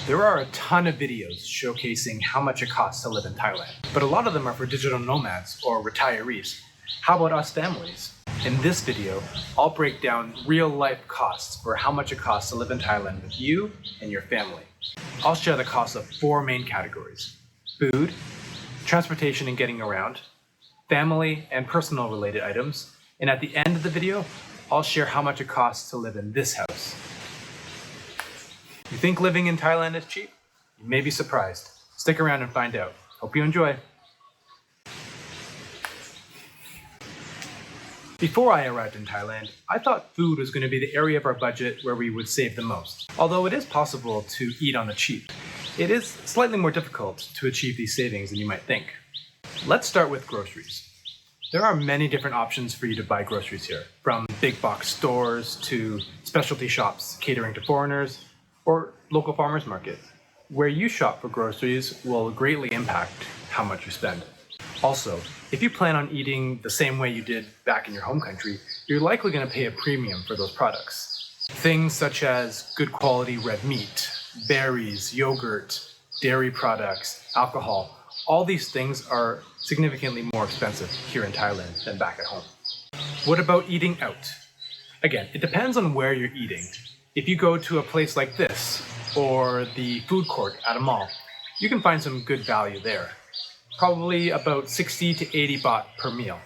There are a ton of videos showcasing how much it costs to live in Thailand, but a lot of them are for digital nomads or retirees. How about us families? In this video, I'll break down real-life costs for how much it costs to live in Thailand with you and your family. I'll share the costs of 4 main categories: food, transportation and getting around, family and personal related items, and at the end of the video, I'll share how much it costs to live in this house. You think living in Thailand is cheap? You may be surprised. Stick around and find out. Hope you enjoy. Before I arrived in Thailand, I thought food was going to be the area of our budget where we would save the most. Although it is possible to eat on the cheap, it is slightly more difficult to achieve these savings than you might think. Let's start with groceries. There are many different options for you to buy groceries here, from big box stores to specialty shops catering to foreigners, or local farmers market. Where you shop for groceries will greatly impact how much you spend. Also, if you plan on eating the same way you did back in your home country, you're likely going to pay a premium for those products. Things such as good quality red meat, berries, yogurt, dairy products, alcohol, all these things are significantly more expensive here in Thailand than back at home. What about eating out? Again, it depends on where you're eating. If you go to a place like this, or the food court at a mall, you can find some good value there. Probably about 60 to 80 baht per meal.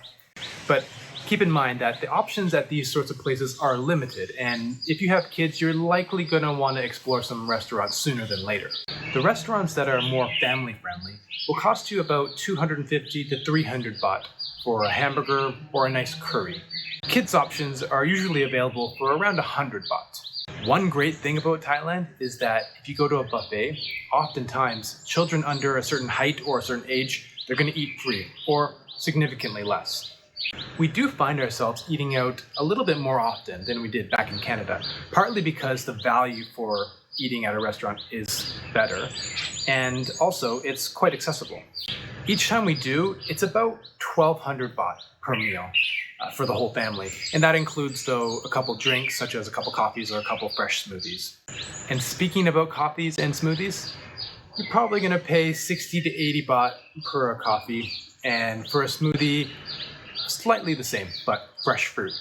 But keep in mind that the options at these sorts of places are limited, and if you have kids, you're likely going to want to explore some restaurants sooner than later. The restaurants that are more family friendly will cost you about 250 to 300 baht for a hamburger or a nice curry. Kids options are usually available for around 100 baht. One great thing about Thailand is that if you go to a buffet, oftentimes children under a certain height or a certain age, they're going to eat free or significantly less. We do find ourselves eating out a little bit more often than we did back in Canada, partly because the value for eating at a restaurant is better, and also it's quite accessible. Each time we do, it's about 1,200 baht per meal for the whole family. And that includes, though, a couple drinks, such as a couple coffees or a couple fresh smoothies. And speaking about coffees and smoothies, you're probably going to pay 60 to 80 baht per a coffee, and for a smoothie, slightly the same, but fresh fruit.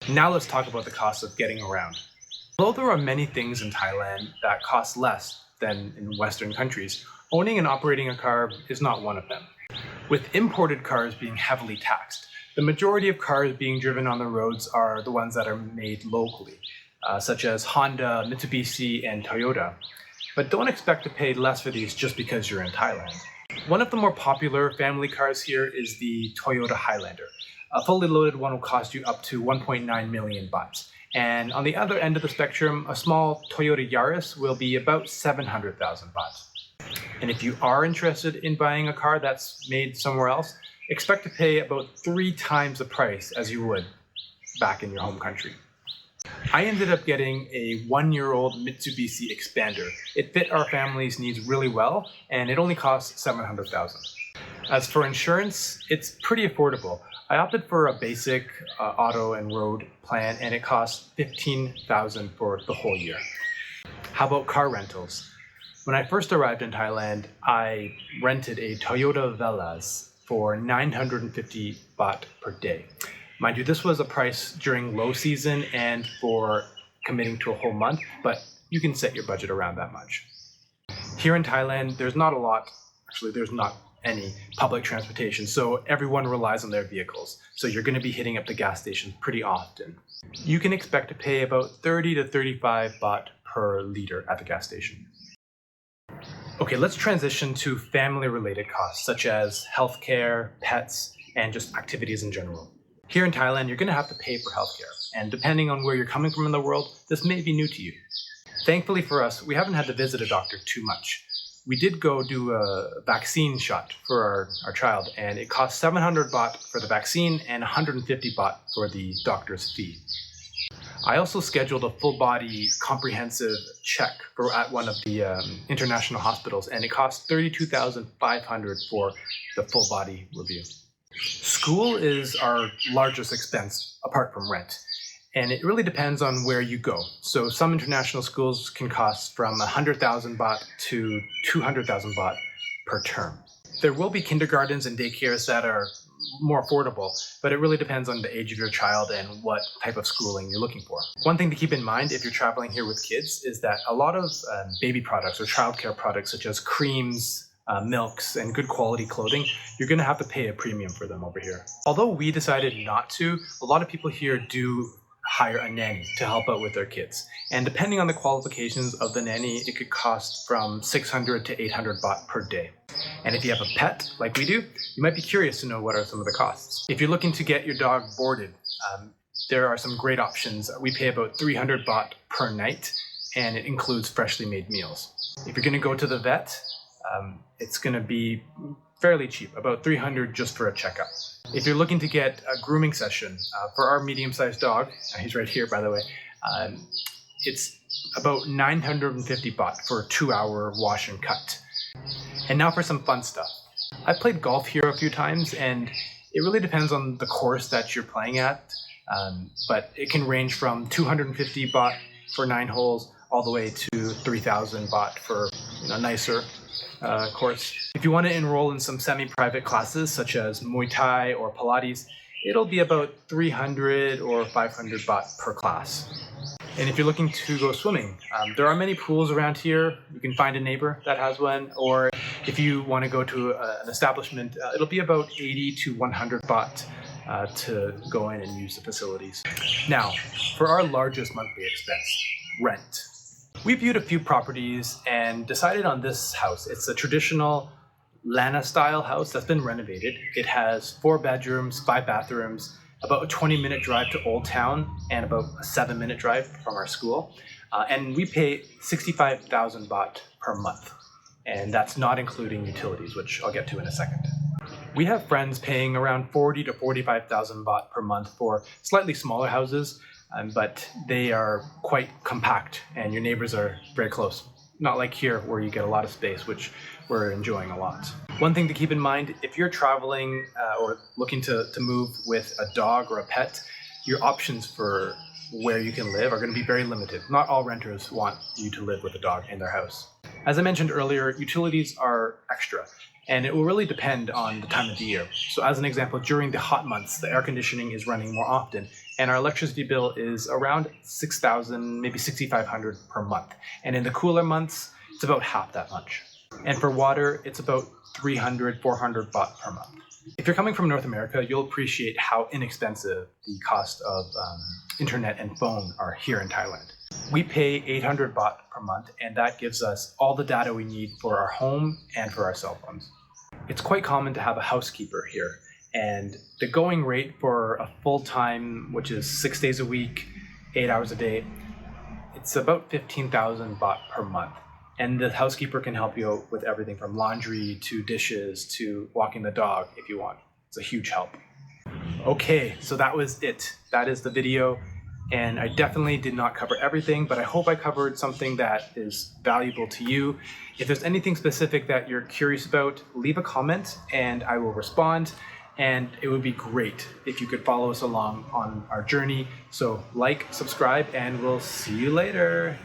Now let's talk about the cost of getting around. Although there are many things in Thailand that cost less than in Western countries, owning and operating a car is not one of them. With imported cars being heavily taxed, the majority of cars being driven on the roads are the ones that are made locally, such as Honda, Mitsubishi, and Toyota. But don't expect to pay less for these just because you're in Thailand. One of the more popular family cars here is the Toyota Highlander. A fully loaded one will cost you up to 1.9 million baht. And on the other end of the spectrum, a small Toyota Yaris will be about 700,000 baht. And if you are interested in buying a car that's made somewhere else, expect to pay about 3 times the price as you would back in your home country. I ended up getting a 1-year-old Mitsubishi Expander. It fit our family's needs really well, and it only cost 700,000. As for insurance, it's pretty affordable. I opted for a basic auto and road plan, and it cost 15,000 for the whole year. How about car rentals? When I first arrived in Thailand, I rented a Toyota Velas for 950 baht per day. Mind you, this was a price during low season and for committing to a whole month, but you can set your budget around that much. Here in Thailand, there's not any public transportation, so everyone relies on their vehicles. So you're going to be hitting up the gas stations pretty often. You can expect to pay about 30 to 35 baht per liter at the gas station. Okay, let's transition to family-related costs, such as healthcare, pets, and just activities in general. Here in Thailand, you're going to have to pay for healthcare, and depending on where you're coming from in the world, this may be new to you. Thankfully for us, we haven't had to visit a doctor too much. We did go do a vaccine shot for our child, and it cost 700 baht for the vaccine and 150 baht for the doctor's fee. I also scheduled a full-body comprehensive check at one of the international hospitals, and it cost 32,500 for the full-body review. School is our largest expense apart from rent, And it really depends on where you go. So some international schools can cost from 100,000 baht to 200,000 baht per term. There will be kindergartens and daycares that are more affordable, but it really depends on the age of your child and what type of schooling you're looking for. One thing to keep in mind if you're traveling here with kids is that a lot of baby products or childcare products such as creams, milks, and good quality clothing, you're going to have to pay a premium for them over here. Although we decided not to, a lot of people here do hire a nanny to help out with their kids. And depending on the qualifications of the nanny, it could cost from 600 to 800 baht per day. And if you have a pet, like we do, you might be curious to know what are some of the costs. If you're looking to get your dog boarded, there are some great options. We pay about 300 baht per night, and it includes freshly made meals. If you're going to go to the vet, it's going to be fairly cheap, about 300 just for a checkup. If you're looking to get a grooming session for our medium-sized dog, he's right here by the way, it's about 950 baht for a 2-hour wash and cut. And now for some fun stuff. I've played golf here a few times, and it really depends on the course that you're playing at, but it can range from 250 baht for 9 holes all the way to 3,000 baht for nicer course. If you want to enroll in some semi-private classes such as Muay Thai or Pilates, it'll be about 300 or 500 baht per class. And if you're looking to go swimming, there are many pools around here. You can find a neighbor that has one, or if you want to go to an establishment, it'll be about 80 to 100 baht to go in and use the facilities. Now, for our largest monthly expense, rent. We viewed a few properties and decided on this house. It's a traditional Lana style house that's been renovated. It has 4 bedrooms, 5 bathrooms, about a 20-minute drive to Old Town, and about a 7-minute drive from our school. And we pay 65,000 baht per month. And that's not including utilities, which I'll get to in a second. We have friends paying around 40 to 45,000 baht per month for slightly smaller houses, but they are quite compact and your neighbors are very close. Not like here where you get a lot of space, which we're enjoying a lot. One thing to keep in mind, if you're traveling or looking to move with a dog or a pet, your options for where you can live are going to be very limited. Not all renters want you to live with a dog in their house. As I mentioned earlier, utilities are extra, and it will really depend on the time of the year. So as an example, during the hot months, the air conditioning is running more often, and our electricity bill is around 6,000, maybe 6,500 per month. And in the cooler months, it's about half that much. And for water, it's about 300, 400 baht per month. If you're coming from North America, you'll appreciate how inexpensive the cost of internet and phone are here in Thailand. We pay 800 baht per month, and that gives us all the data we need for our home and for our cell phones. It's quite common to have a housekeeper here, and the going rate for a full-time, which is 6 days a week, 8 hours a day, it's about 15,000 baht per month. And the housekeeper can help you out with everything from laundry to dishes to walking the dog if you want. It's a huge help. Okay, so that was it. That is the video. And I definitely did not cover everything, but I hope I covered something that is valuable to you. If there's anything specific that you're curious about, leave a comment and I will respond. And it would be great if you could follow us along on our journey. So like, subscribe, and we'll see you later.